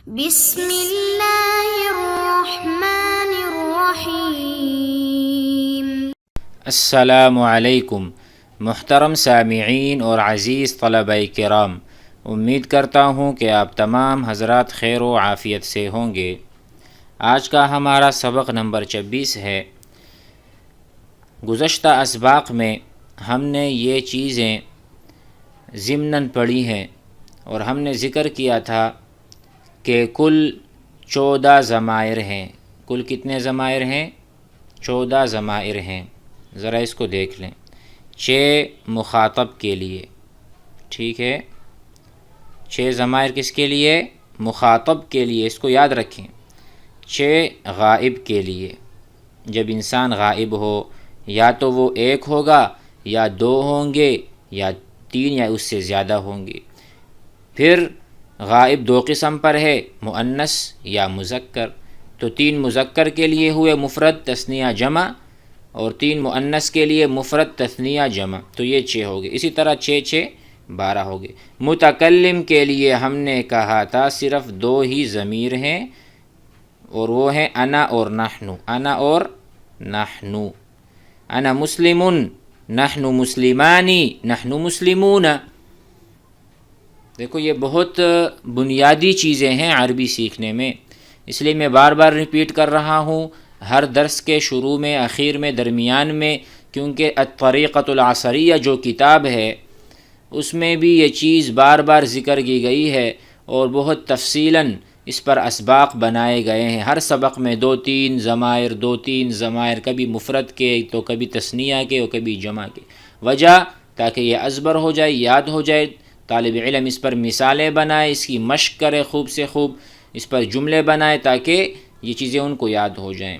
بسم اللہ الرحمن الرحیم۔ السلام علیکم محترم سامعین اور عزیز طلبہ کرام، امید کرتا ہوں کہ آپ تمام حضرات خیر و عافیت سے ہوں گے۔ آج کا ہمارا سبق نمبر 26 ہے۔ گزشتہ اسباق میں ہم نے یہ چیزیں ضمناً پڑھی ہیں اور ہم نے ذکر کیا تھا کہ کل 14 ضمائر ہیں۔ کل کتنے ضمائر ہیں؟ 14 ضمائر ہیں۔ ذرا اس کو دیکھ لیں۔ 6 مخاطب کے لیے، ٹھیک ہے، 6 ضمائر کس کے لیے؟ مخاطب کے لیے، اس کو یاد رکھیں۔ 6 غائب کے لیے، جب انسان غائب ہو یا تو وہ ایک ہوگا یا 2 ہوں گے یا 3 یا اس سے زیادہ ہوں گے۔ پھر غائب 2 قسم پر ہے، مؤنث یا مذکر۔ تو 3 مذکر کے لیے ہوئے مفرد تثنیہ جمع، اور 3 مؤنث کے لیے مفرد تثنیہ جمع، تو یہ 6 ہو گئے۔ اسی طرح 6 6 12 ہو گئے۔ متکلم کے لیے ہم نے کہا تھا صرف 2 ہی ضمیر ہیں، اور وہ ہیں انا اور نحن۔ انا اور نحن، انا مسلم، نحن مسلمانی، نحن مسلمون۔ دیکھو یہ بہت بنیادی چیزیں ہیں عربی سیکھنے میں، اس لیے میں بار بار ریپیٹ کر رہا ہوں ہر درس کے شروع میں، اخیر میں، درمیان میں، کیونکہ الطریقۃ العصریہ جو کتاب ہے اس میں بھی یہ چیز بار بار ذکر کی گئی ہے، اور بہت تفصیلاً اس پر اسباق بنائے گئے ہیں۔ ہر سبق میں 2-3 ضمائر، 2-3 ضمائر، کبھی مفرد کے تو کبھی تثنیہ کے اور کبھی جمع کے۔ وجہ تاکہ یہ ازبر ہو جائے، یاد ہو جائے، طالب علم اس پر مثالیں بنائے، اس کی مشق کرے خوب سے خوب، اس پر جملے بنائے تاکہ یہ چیزیں ان کو یاد ہو جائیں۔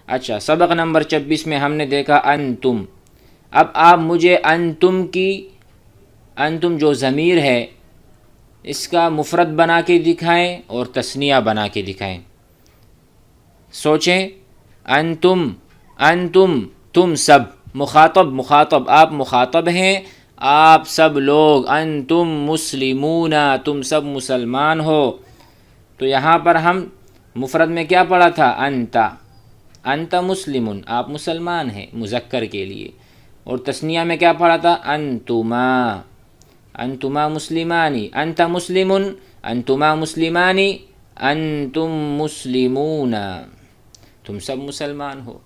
اچھا، سبق نمبر 26 میں ہم نے دیکھا انتم۔ اب آپ مجھے انتم کی، انتم جو ضمیر ہے اس کا مفرد بنا کے دکھائیں اور تثنیہ بنا کے دکھائیں۔ سوچیں، انتم، انتم، تم سب، مخاطب، مخاطب، آپ مخاطب ہیں، آپ سب لوگ، انتم مسلمون، تم سب مسلمان ہو۔ تو یہاں پر ہم مفرد میں کیا پڑھا تھا؟ انت، انت مسلم، آپ مسلمان ہیں مذکر کے لیے، اور تثنیہ میں کیا پڑھا تھا؟ انتما، انتما مسلمانی، انت مسلم، انتما مسلمانی، انتم مسلمون، تم سب مسلمان ہو۔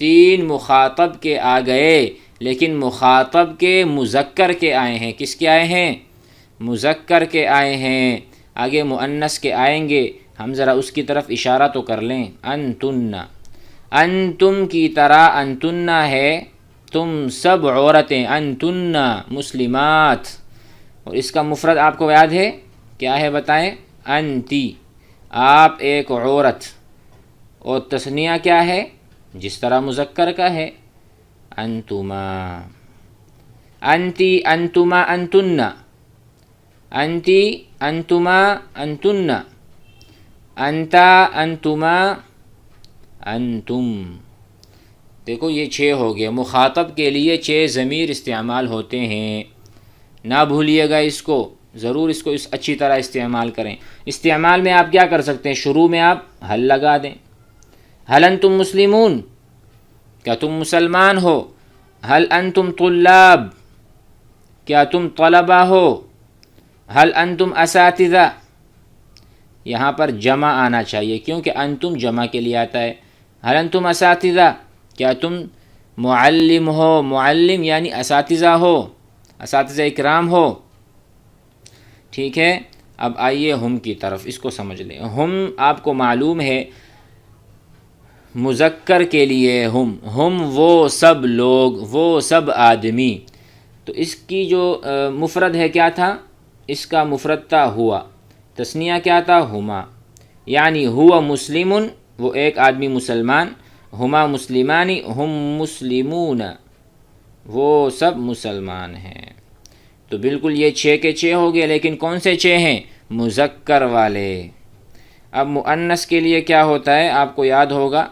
3 مخاطب کے آ گئے، لیکن مخاطب کے مذکر کے آئے ہیں۔ کس کے آئے ہیں؟ مذکر کے آئے ہیں۔ آگے مؤنث کے آئیں گے، ہم ذرا اس کی طرف اشارہ تو کر لیں۔ انتن، انتم کی طرح انتن ہے، تم سب عورتیں، انتن مسلمات، اور اس کا مفرد آپ کو یاد ہے کیا ہے؟ بتائیں۔ انتی، آپ ایک عورت، اور تثنیہ کیا ہے؟ جس طرح مذکر کا ہے، انتما، انتی، انتما، انتن، انتی، انتما، انتن، انتا، انتما، انتم۔ دیکھو یہ 6 ہو گئے۔ مخاطب کے لیے 6 ضمیر استعمال ہوتے ہیں، نہ بھولیے گا اس کو، ضرور اس کو اچھی طرح استعمال کریں۔ استعمال میں آپ کیا کر سکتے ہیں؟ شروع میں آپ حل لگا دیں۔ حل انتم مسلمون، کیا تم مسلمان ہو؟ حل انتم طلاب، کیا تم طلبہ ہو؟ حل انتم اساتذہ، یہاں پر جمع آنا چاہیے کیونکہ انتم جمع کے لیے آتا ہے۔ حل انتم اساتذہ، کیا تم معلم ہو؟ معلم یعنی اساتذہ ہو، اساتذہ اکرام ہو، ٹھیک ہے۔ اب آئیے ہم کی طرف، اس کو سمجھ لیں۔ ہم آپ کو معلوم ہے مذکر کے لیے ہم وہ سب لوگ، وہ سب آدمی، تو اس کی جو مفرد ہے کیا تھا؟ اس کا مفرد تھا ہوا، تثنیہ کیا تھا؟ ہما، یعنی ہوا مسلم، وہ ایک آدمی مسلمان، ہما مسلمانی، ہم مسلمون، وہ سب مسلمان ہیں۔ تو بالکل یہ 6 کے 6 ہو گئے، لیکن کون سے 6 ہیں؟ مذکر والے۔ اب مؤنث کے لیے کیا ہوتا ہے؟ آپ کو یاد ہوگا،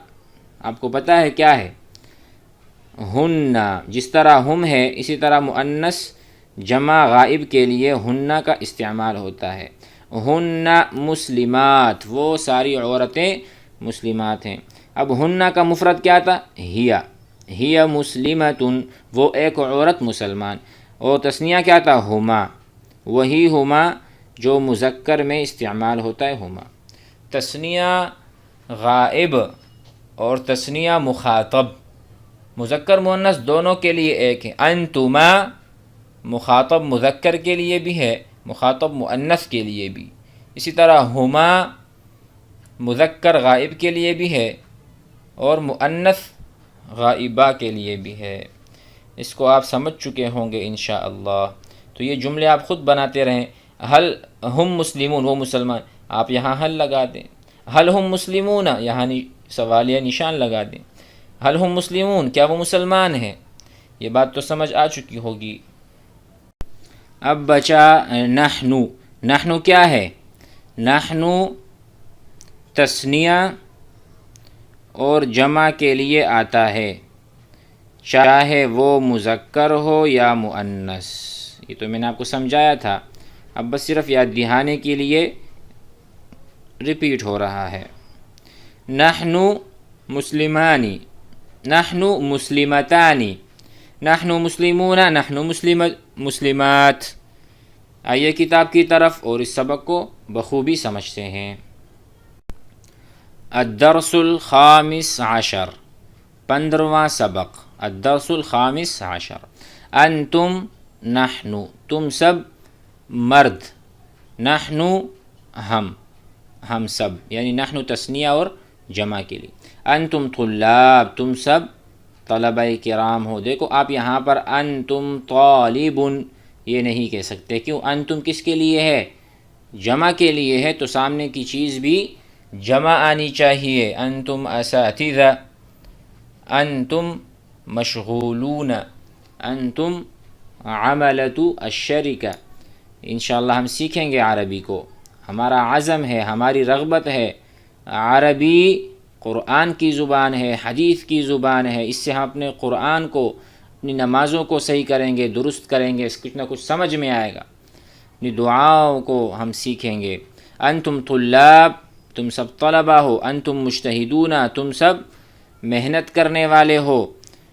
آپ کو پتہ ہے کیا ہے؟ ہن، جس طرح ہم ہے اسی طرح مؤنث جمع غائب کے لیے ہن کا استعمال ہوتا ہے، ہن مسلمات، وہ ساری عورتیں مسلمات ہیں۔ اب ہن کا مفرد کیا تھا؟ ہی مسلمتن، وہ ایک عورت مسلمان، اور تثنیہ کیا تھا؟ ہما، وہی ہما جو مذکر میں استعمال ہوتا ہے، ہما۔ تثنیہ غائب اور تثنیہ مخاطب، مذکر مؤنث دونوں کے لیے ایک ہے۔ انتما مخاطب مذکر کے لیے بھی ہے، مخاطب مؤنث کے لیے بھی، اسی طرح ہما مذکر غائب کے لیے بھی ہے اور مؤنث غائبہ کے لیے بھی ہے۔ اس کو آپ سمجھ چکے ہوں گے انشاءاللہ۔ تو یہ جملے آپ خود بناتے رہیں۔ حل ہم مسلمون، وہ مسلمان، آپ یہاں حل لگا دیں۔ حل ہم مسلمون، یہاں سوالیہ نشان لگا دیں۔ حل ہم مسلمون، کیا وہ مسلمان ہیں؟ یہ بات تو سمجھ آ چکی ہوگی۔ اب بچا نحنو۔ نحنو کیا ہے؟ نحنو تثنیہ اور جمع کے لیے آتا ہے، چاہے وہ مذکر ہو یا مؤنث۔ یہ تو میں نے آپ کو سمجھایا تھا، اب بس صرف یاد دہانے کے لیے ریپیٹ ہو رہا ہے۔ نحنو مسلمانی، نحنو مسلمتانی، نحنو مسلمون، نحنو مسلمات۔ آئیے کتاب کی طرف اور اس سبق کو بخوبی سمجھتے ہیں۔ الدرس الخامس عشر، 15واں سبق، الدرس الخامس عشر۔ انتم نحنو، تم سب مرد، نحنو ہم سب، یعنی نحنو تثنیہ اور جمع کے لیے۔ انتم طلاب، تم سب طلبہ کرام ہو۔ دیکھو آپ یہاں پر انتم طالبن یہ نہیں کہہ سکتے، کیوں؟ انتم کس کے لیے ہے؟ جمع کے لیے ہے، تو سامنے کی چیز بھی جمع آنی چاہیے۔ انتم اساتذہ، انتم مشغولون، انتم عملۃ الشرکہ۔ انشاءاللہ ہم سیکھیں گے عربی کو، ہمارا عزم ہے، ہماری رغبت ہے۔ عربی قرآن کی زبان ہے، حدیث کی زبان ہے، اس سے ہم اپنے قرآن کو، اپنی نمازوں کو صحیح کریں گے، درست کریں گے، کچھ نہ کچھ سمجھ میں آئے گا، اپنی دعاؤں کو ہم سیکھیں گے۔ انتم طلاب، تم سب طلبہ ہو۔ انتم مجتہدون، تم سب محنت کرنے والے ہو۔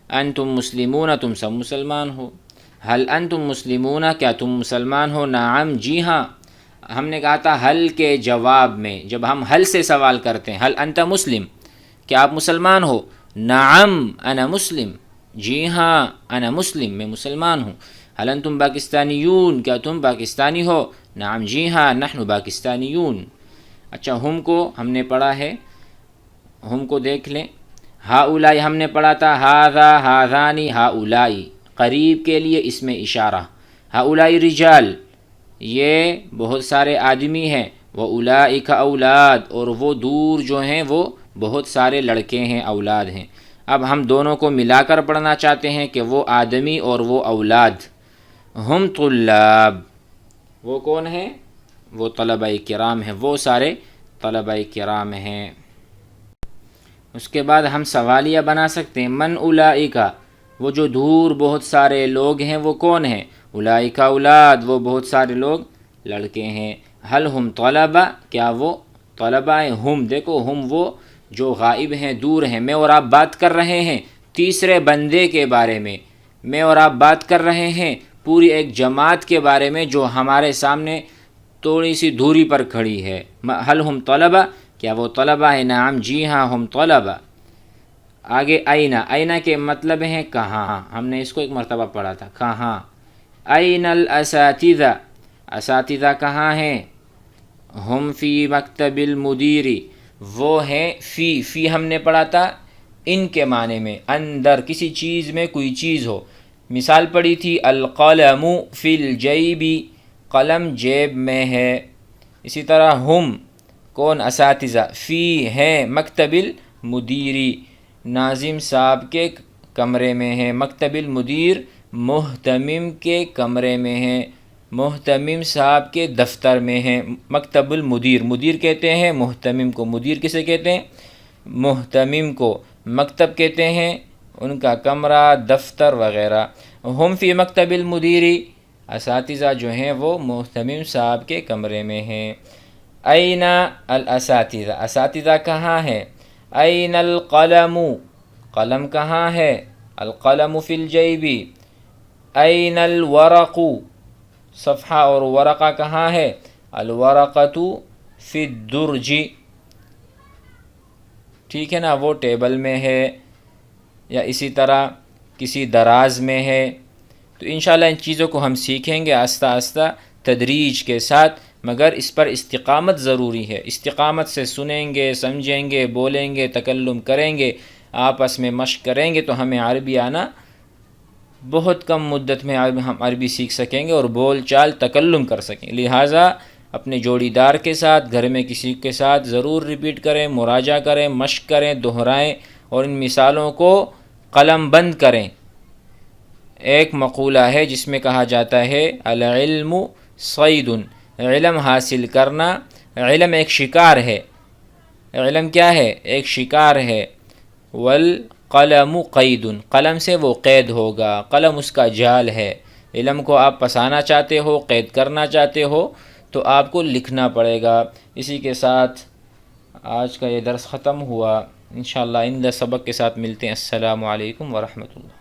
انتم مسلمون، تم سب مسلمان ہو۔ حل انتم مسلمون، کیا تم مسلمان ہو؟ نعم، جی ہاں۔ ہم نے کہا تھا حل کے جواب میں، جب ہم حل سے سوال کرتے ہیں، حل انت مسلم، کیا آپ مسلمان ہو؟ نعم انا مسلم، جی ہاں انا مسلم، میں مسلمان ہوں۔ حل انتم پاکستانیون، کیا تم پاکستانی ہو؟ نعم جی ہاں نحن پاکستانیون۔ اچھا ہم کو ہم نے پڑھا ہے، ہم کو دیکھ لیں۔ ہؤلاء ہم نے پڑھا تھا، ھذا ھذانی ہؤلاء، قریب کے لیے اسم اشارہ۔ ہؤلاء رجال، یہ بہت سارے آدمی ہیں۔ وَأُولَئِكَ اولاد، اور وہ دور جو ہیں وہ بہت سارے لڑکے ہیں، اولاد ہیں۔ اب ہم دونوں کو ملا کر پڑھنا چاہتے ہیں کہ وہ آدمی اور وہ اولاد۔ ہم طلاب، وہ کون ہیں؟ وہ طلبہ کرام ہیں، وہ سارے طلبہ کرام ہیں۔ اس کے بعد ہم سوالیہ بنا سکتے ہیں۔ من اولئک، وہ جو دور بہت سارے لوگ ہیں وہ کون ہیں؟ اولئک اولاد، وہ بہت سارے لوگ لڑکے ہیں۔ حل ہم طلبہ، کیا وہ طلبہ ہیں؟ ہم، دیکھو ہم وہ جو غائب ہیں، دور ہیں۔ میں اور آپ بات کر رہے ہیں تیسرے بندے کے بارے میں، میں اور آپ بات کر رہے ہیں پوری ایک جماعت کے بارے میں جو ہمارے سامنے تھوڑی سی دوری پر کھڑی ہے۔ حل ہم طلبہ، کیا وہ طلبہ ہیں؟ نعم جی ہاں ہم طلبہ۔ آگے اینہ، اینہ کے مطلب ہیں کہاں، ہم نے اس کو ایک مرتبہ پڑھا تھا، کہاں۔ این الاساتذہ، اساتذہ کہاں ہیں؟ ہم فی مکتب المدیر، وہ ہیں فی ہم نے پڑھا تھا ان کے معنی میں، اندر کسی چیز میں کوئی چیز ہو۔ مثال پڑھی تھی القلم فی الجیب، قلم جیب میں ہے۔ اسی طرح ہم کون؟ اساتذہ، فی ہیں مکتب المدیری، ناظم صاحب کے کمرے میں ہیں۔ مکتب المدیر محتمم کے کمرے میں ہیں، محتمم صاحب کے دفتر میں ہیں۔ مکتب المدیر، مدیر کہتے ہیں محتمم کو، مدیر کسے کہتے ہیں؟ محتمم کو۔ مکتب کہتے ہیں ان کا کمرہ، دفتر وغیرہ۔ ہم فی مکتب المدیری، اساتذہ جو ہیں وہ محتمم صاحب کے کمرے میں ہیں۔ این الاساتذہ، اساتذہ کہاں ہے؟ این القلم، قلم کہاں ہے؟ القلم فی الجیب۔ این الورق، صفحہ اور ورقہ کہاں ہے؟ الورقۃ فی الدرج، ٹھیک ہے نا، وہ ٹیبل میں ہے یا اسی طرح کسی دراز میں ہے۔ تو انشاءاللہ ان چیزوں کو ہم سیکھیں گے آہستہ آہستہ تدریج کے ساتھ، مگر اس پر استقامت ضروری ہے۔ استقامت سے سنیں گے، سمجھیں گے، بولیں گے، تکلم کریں گے، آپس میں مشق کریں گے تو ہمیں عربی آنا بہت کم مدت میں ہم عربی سیکھ سکیں گے اور بول چال تکلم کر سکیں گے۔ لہٰذا اپنے جوڑی دار کے ساتھ، گھر میں کسی کے ساتھ ضرور ریپیٹ کریں، مراجعہ کریں، مشق کریں، دہرائیں اور ان مثالوں کو قلم بند کریں۔ ایک مقولہ ہے جس میں کہا جاتا ہے العلم صید، علم حاصل کرنا، علم ایک شکار ہے۔ علم کیا ہے؟ ایک شکار ہے۔ والقلم قید، قلم سے وہ قید ہوگا، قلم اس کا جال ہے۔ علم کو آپ پسانا چاہتے ہو، قید کرنا چاہتے ہو تو آپ کو لکھنا پڑے گا۔ اسی کے ساتھ آج کا یہ درس ختم ہوا، انشاءاللہ آئندہ سبق کے ساتھ ملتے ہیں۔ السلام علیکم ورحمۃ اللہ۔